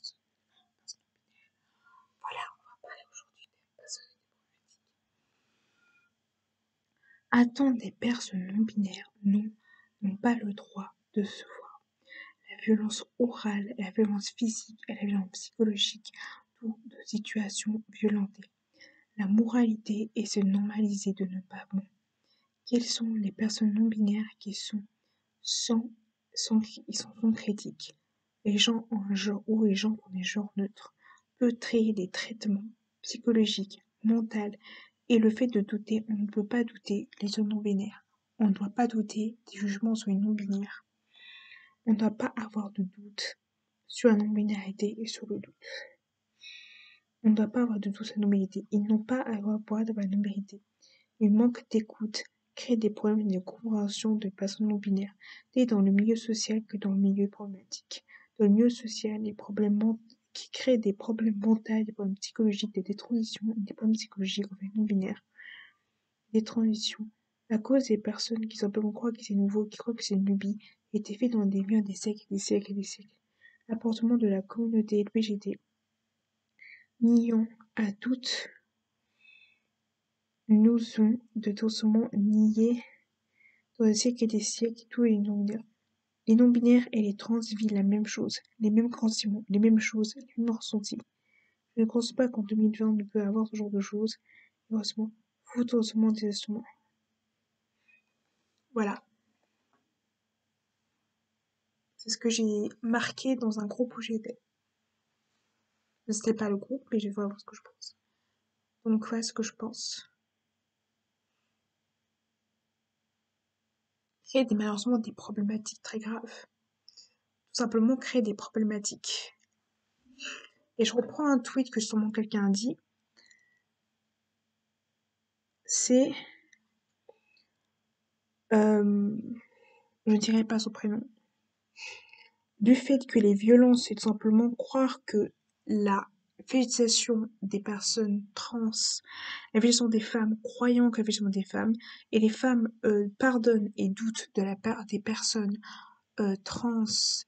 personnes. Voilà, on va parler aujourd'hui des personnes problématiques. Attendre des personnes non binaires, non, n'ont pas le droit de se voir. La violence orale, la violence physique et la violence psychologique, toutes de situations violentées. La moralité est se normaliser de ne pas bon. Quelles sont les personnes non binaires qui sont ils sont sans critique? Les gens ont un genre ou les gens qui ont des genres neutres peut créer des traitements psychologiques, mentaux, et le fait de douter, on ne peut pas douter les hommes non binaires. On ne doit pas douter des jugements sur les non binaires. On ne doit pas avoir de doute sur la non-binarité et sur le doute. On ne doit pas avoir de doute sur la non-binarité. Ils n'ont pas à avoir peur de la non-binarité. Le manque d'écoute crée des problèmes de compréhension de personnes non-binaires, tant dans le milieu social que dans le milieu problématique. Dans le milieu social, les problèmes qui créent des problèmes mentaux, des problèmes psychologiques, des transitions, des problèmes psychologiques en fait non-binaires, des transitions. La cause des personnes qui simplement croient que c'est nouveau, qui croient que c'est une lubie, était fait dans des lieux des siècles et des siècles et des siècles. L'apportement de la communauté LGBTQI, niant à toutes notions de totalement nier dans des siècles et des siècles tous les non-binaires. Les non-binaires et les trans vivent la même chose, les mêmes sentiments, les mêmes choses, les mêmes ressentis. Je ne pense pas qu'en 2020 on peut avoir ce genre de choses. Heureusement, foutueusement désastrousement. Voilà. C'est ce que j'ai marqué dans un groupe où j'étais. C'était pas le groupe, mais je vais voir ce que je pense. Donc voilà ce que je pense. Créer malheureusement des problématiques très graves. Tout simplement créer des problématiques. Et je reprends un tweet que sûrement quelqu'un a dit. C'est... je dirais pas son prénom. Du fait que les violences, c'est tout simplement croire que la fétichisation des personnes trans, la fétichisation des femmes, croyant que la fétichisation des femmes, et les femmes pardonnent et doutent de la part des personnes trans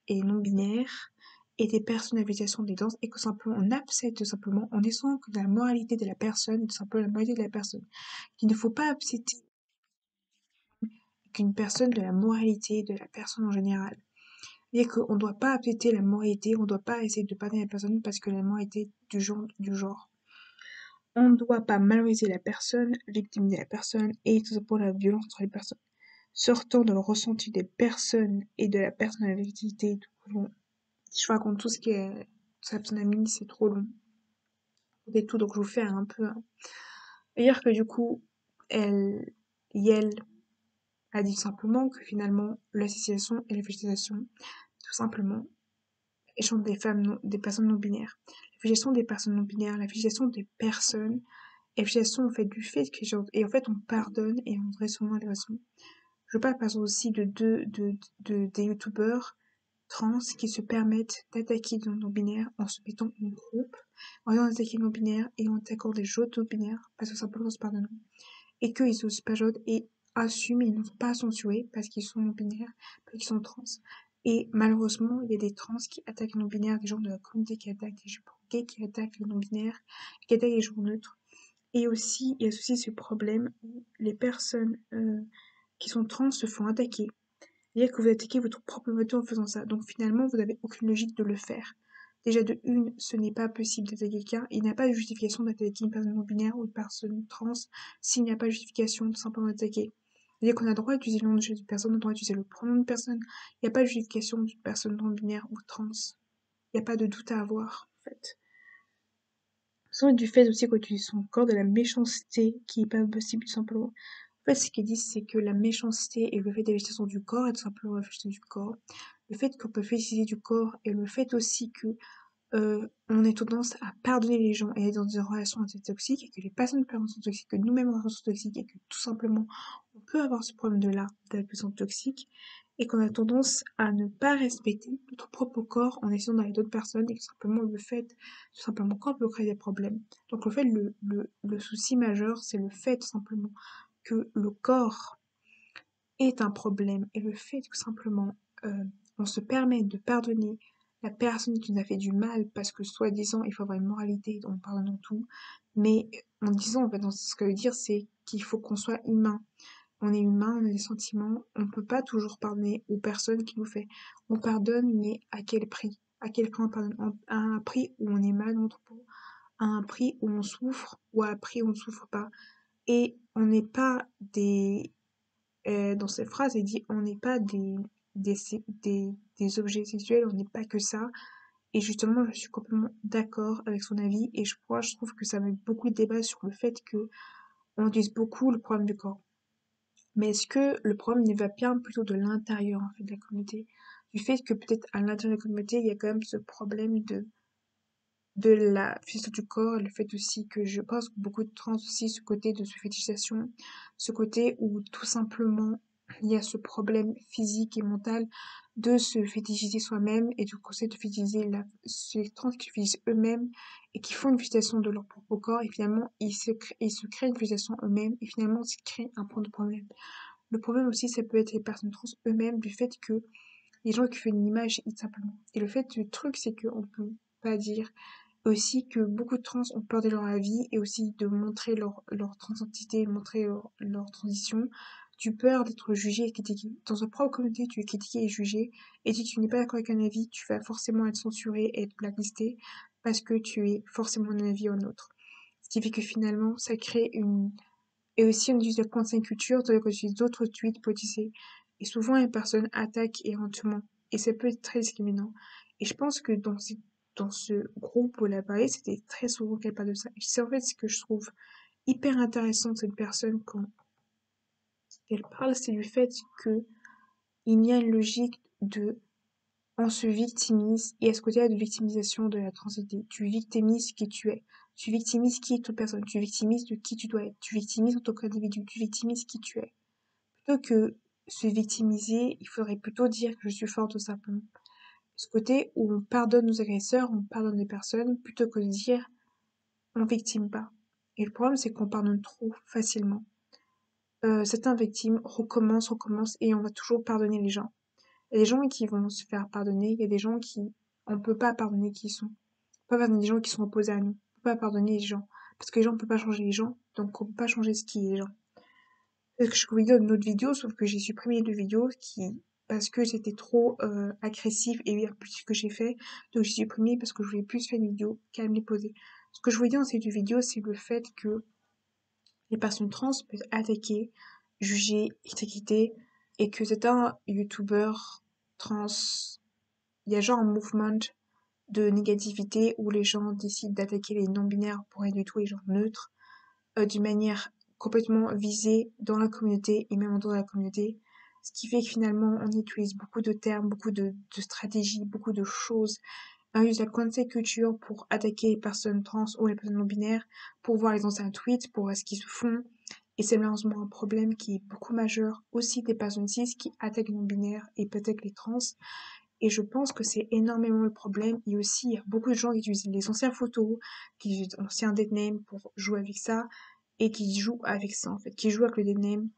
et non-binaires, et des personnes à fétichisation des danses, et que simplement on accepte tout simplement en disant que la moralité de la personne est tout simplement la moralité de la personne. Qu'il ne faut pas accepter qu'une personne de la moralité de la personne en général. Et qu'on ne doit pas accepter la moralité, on ne doit pas essayer de pardonner la personne parce que la moralité du genre. On ne doit pas malheureusement la personne, victimiser la personne et tout pour la violence entre les personnes. Sortant de le ressenti des personnes et de la personnalité, je raconte tout ce qui est sa personne c'est trop long. Et tout, donc je vous fais un peu. Dire que du coup, Yel a dit simplement que finalement, l'association et la végétation, tout simplement, échange des femmes des personnes non binaires. La filiation des personnes non binaires, la filiation des personnes, et la filiation en fait du fait que et en fait on pardonne et on devrait sûrement les raisons. Je parle par exemple aussi de des youtubeurs trans qui se permettent d'attaquer des non-binaires en se mettant en groupe, en ayant attaqué les non-binaires et en attaquant des jeux non-binaires parce que simplement on se pardonne. Et qu'ils se pardonnent et assument, ils ne sont pas censurés parce qu'ils sont non-binaires, parce qu'ils sont trans. Et malheureusement, il y a des trans qui attaquent les non-binaires, des gens de la communauté qui attaquent les gens gays, qui attaquent les non-binaires, qui attaquent les gens neutres. Et aussi, il y a aussi ce problème où les personnes qui sont trans se font attaquer. C'est-à-dire que vous attaquez votre propre moteur en faisant ça. Donc finalement, vous n'avez aucune logique de le faire. Déjà de une, ce n'est pas possible d'attaquer quelqu'un. Il n'y a pas de justification d'attaquer une personne non-binaire ou une personne trans s'il n'y a pas de justification tout simplement d'attaquer. C'est-à-dire qu'on a le droit d'utiliser le nom d'une personne, on a le droit d'utiliser le pronom d'une personne. Il n'y a pas de justification d'une personne non-binaire ou trans. Il n'y a pas de doute à avoir, en fait. Sans du fait aussi qu'on utilise son corps de la méchanceté qui n'est pas possible tout simplement. En fait, ce qu'ils disent, c'est que la méchanceté et le fait de la du corps est tout simplement la félicité du corps. Le fait qu'on peut féliciter du corps et le fait aussi que on ait tendance à pardonner les gens et être dans des relations assez toxiques et que les personnes peuvent être toxiques, que nous-mêmes en relation toxiques et que tout simplement on peut avoir ce problème de là, de la personne toxique et qu'on a tendance à ne pas respecter notre propre corps en essayant d'aller d'autres personnes et que simplement le fait, tout simplement qu'on peut créer des problèmes. Donc le fait, le souci majeur, c'est le fait tout simplement que le corps est un problème et le fait que simplement on se permet de pardonner la personne qui nous a fait du mal, parce que soi-disant, il faut avoir une moralité, on pardonne tout, mais en disant, en fait, dans ce que je veux dire, c'est qu'il faut qu'on soit humain. On est humain, on a des sentiments, on peut pas toujours pardonner aux personnes qui nous fait. On pardonne, mais à quel prix? À quel prix on pardonne? À un prix où on est mal dans notre peau, à un prix où on souffre, ou à un prix où on ne souffre pas. Et on n'est pas des... dans cette phrase, il dit, on n'est pas des, des objets sexuels, on n'est pas que ça. Et justement, je suis complètement d'accord avec son avis, et je trouve que ça met beaucoup de débats sur le fait que on utilise beaucoup le problème du corps. Mais est-ce que le problème ne va bien plutôt de l'intérieur en fait de la communauté? Du fait que peut-être à l'intérieur de la communauté, il y a quand même ce problème de la fissure du corps, et le fait aussi que je pense que beaucoup de trans aussi, ce côté de se fétichisation, ce côté où tout simplement il y a ce problème physique et mental de se fétichiser soi-même et du conseil de fétichiser ces trans qui se fétichisent eux-mêmes et qui font une fixation de leur propre corps et finalement ils se créent une fixation eux-mêmes et finalement ça crée un point de problème. Le problème aussi, ça peut être les personnes trans eux-mêmes du fait que les gens qui font une image simplement. Et le fait du truc, c'est qu'on peut pas dire aussi que beaucoup de trans ont peur de leur avis et aussi de montrer leur transidentité, montrer leur transition. Tu peur d'être jugé et critiqué. Dans ta propre communauté, tu es critiqué et jugé. Et si tu n'es pas d'accord avec un avis, tu vas forcément être censuré et être blacklisté parce que tu es forcément d'un avis ou un autre. Ce qui fait que finalement, ça crée une et aussi on utilise la cancel culture, c'est-à-dire qu'on utilise d'autres tweets politisés. Et souvent, les personnes attaquent éventuellement. Et ça peut être très discriminant. Et je pense que dans ce groupe où elle a parlé, c'était très souvent qu'elle parle de ça. Et c'est en fait ce que je trouve hyper intéressant de cette personne quand elle parle, c'est du fait que il y a une logique de on se victimise et à ce côté-là de victimisation de la transidentité. Tu victimises qui tu es. Tu victimises qui est toute personne. Tu victimises de qui tu dois être. Tu victimises en tant qu'individu. Tu victimises qui tu es. Plutôt que se victimiser, il faudrait plutôt dire que je suis forte tout simplement. Ce côté où on pardonne nos agresseurs, on pardonne les personnes, plutôt que de dire on victime pas. Et le problème, c'est qu'on pardonne trop facilement. Certains victimes recommencent et on va toujours pardonner les gens. Il y a des gens qui vont se faire pardonner, il y a des gens qui on peut pas pardonner qui sont. On peut pas pardonner des gens qui sont opposés à nous. On peut pas pardonner les gens. Parce que les gens ne peuvent pas changer les gens, donc on peut pas changer ce qui est les gens. Parce que je voulais dire une autre vidéo, sauf que j'ai supprimé deux vidéos parce que c'était trop agressif et impulsif que j'ai fait. Donc j'ai supprimé parce que je voulais plus faire une vidéo calme et posée. Ce que je voulais dire dans ces deux vidéos, c'est le fait que les personnes trans peuvent être attaquées, jugées, étiquetées, et que c'est un youtubeur trans. Il y a genre un mouvement de négativité où les gens décident d'attaquer les non-binaires pour rien du tout les gens neutres, d'une manière complètement visée dans la communauté et même en dehors de la communauté. Ce qui fait que finalement, on utilise beaucoup de termes, beaucoup de stratégies, beaucoup de choses. On utilise la cancel culture pour attaquer les personnes trans ou les personnes non-binaires, pour voir les anciens tweets, pour voir ce qu'ils se font. Et c'est malheureusement un problème qui est beaucoup majeur aussi des personnes cis qui attaquent les non-binaires et peut-être les trans. Et je pense que c'est énormément le problème. Et aussi, il y a beaucoup de gens qui utilisent les anciennes photos, qui utilisent anciens deadnames pour jouer avec ça, et qui jouent avec ça, en fait, qui jouent avec le deadname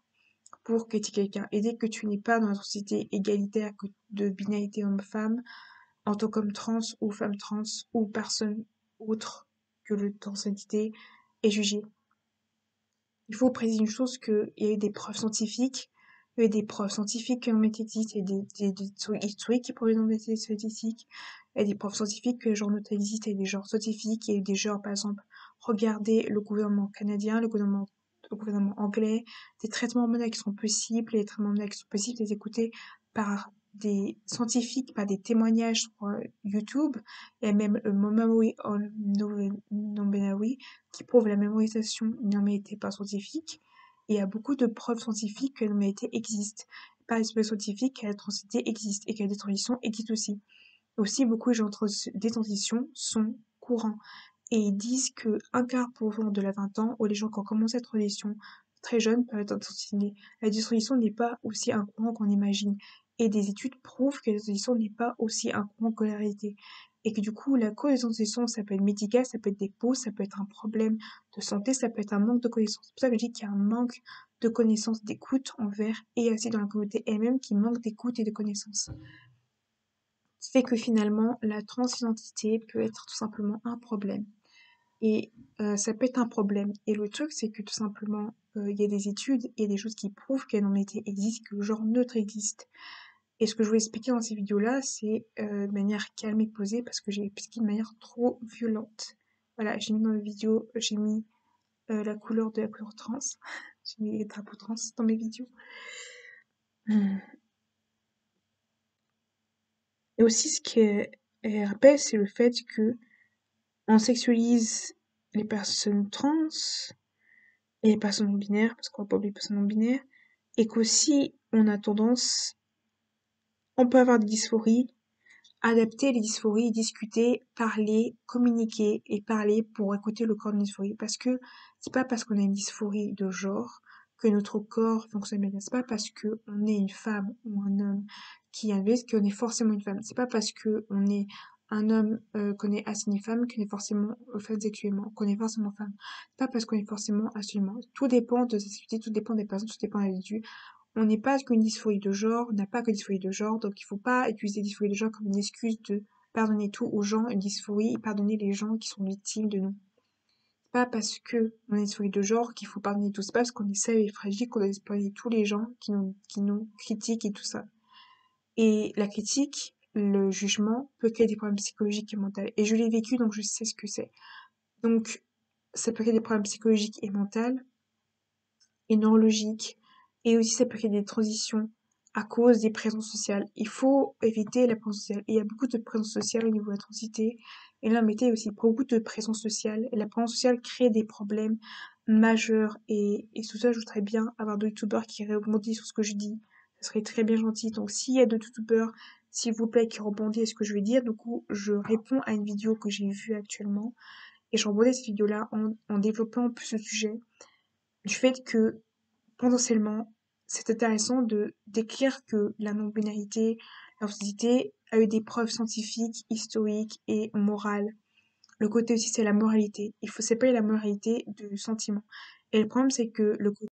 pour critiquer quelqu'un. Et dès que tu n'es pas dans une société égalitaire de binarité homme-femme, en tant qu'homme trans ou femme trans ou personne autre que le transidentité est jugé. Il faut préciser une chose qu'il y a eu des preuves scientifiques, il y a eu des preuves scientifiques que existe, il y a des historiques qui proviennent des statistiques, il y a des preuves scientifiques que le genre neutre existe, il y a des genres scientifiques, il y a eu des genres, par exemple, regardez le gouvernement canadien, le gouvernement anglais, des traitements hormonaux qui sont possibles, les traitements hormonaux qui sont possibles, les écouter par des scientifiques, par des témoignages sur YouTube, il y a même le Memory on Non-Binary, qui prouve la mémorisation d'une normalité pas scientifique. Et il y a beaucoup de preuves scientifiques que la normalité existe. Par les scientifiques, que la transidentité existe et que la détransition existe aussi. Aussi, beaucoup de gens des transitions sont courants. Et ils disent que 1/4% de la 20 ans, ou les gens qui ont commencé la transition très jeunes peuvent être transitionnés. La transition n'est pas aussi un courant qu'on imagine. Et des études prouvent que la transition n'est pas aussi un courant que la réalité. Et que du coup, la cause des transitions, ça peut être médical, ça peut être des pauses, ça peut être un problème de santé, ça peut être un manque de connaissances. C'est pour ça que je dis qu'il y a un manque de connaissances, d'écoute envers et aussi dans la communauté elle-même qui manque d'écoute et de connaissances. fait que finalement, la transidentité peut être tout simplement un problème. Et ça peut être un problème. Et le truc, c'est que tout simplement, il y a des études et des choses qui prouvent que la non-binarité existe, que le genre neutre existe. Et ce que je voulais expliquer dans ces vidéos-là, c'est de manière calme et posée, parce que j'ai expliqué de manière trop violente. Voilà, j'ai mis dans les vidéos, j'ai mis la couleur de la couleur trans. J'ai mis les drapeaux trans dans mes vidéos. Et aussi, ce qu'elle rappelle, c'est le fait que on sexualise les personnes trans et les personnes non binaires, parce qu'on va pas oublier les personnes non binaires, et qu'aussi on a tendance, on peut avoir des dysphories, adapter les dysphories, discuter, parler, communiquer et parler pour écouter le corps d'une dysphorie. Parce que c'est pas parce qu'on a une dysphorie de genre que notre corps fonctionne bien. C'est pas parce que on est une femme ou un homme qui est un bébé qu'on est forcément une femme. C'est pas parce que on est un homme qu'on est assigné femme qu'on est forcément fait sexuellement, qu'on est forcément femme. C'est pas parce qu'on est forcément assurément. Tout dépend de sa sexualité, tout dépend des personnes, tout dépend de l'individu. On n'est pas qu'une dysphorie de genre, on n'a pas que dysphorie de genre, donc il faut pas utiliser dysphorie de genre comme une excuse de pardonner tout aux gens, une dysphorie, et pardonner les gens qui sont victimes de nous. C'est pas parce que on a une dysphorie de genre qu'il faut pardonner tout, c'est pas parce qu'on est seul et fragile qu'on doit pardonner tous les gens qui nous critiquent et tout ça. Et la critique, le jugement peut créer des problèmes psychologiques et mentaux. Et je l'ai vécu, donc je sais ce que c'est. Donc, ça peut créer des problèmes psychologiques et mentaux, et neurologiques, et aussi ça peut créer des transitions à cause des pressions sociales. Il faut éviter la pression sociale. Et il y a beaucoup de pression sociale au niveau de la transité, et là, mettez aussi beaucoup de pression sociale, et la pression sociale crée des problèmes majeurs, et sous ça, je voudrais bien avoir d'autres youtubeurs qui rebondissent sur ce que je dis. Ce serait très bien gentil. Donc, s'il y a d'autres youtubeurs, s'il vous plaît, qui rebondissent à ce que je vais dire, du coup, je réponds à une vidéo que j'ai vue actuellement, et je rebondis cette vidéo-là en développant plus ce sujet, du fait que potentiellement, c'est intéressant de décrire que la non-binarité, la fluidité a eu des preuves scientifiques, historiques et morales. Le côté aussi, c'est la moralité. Il faut séparer la moralité du sentiment. Et le problème, c'est que le côté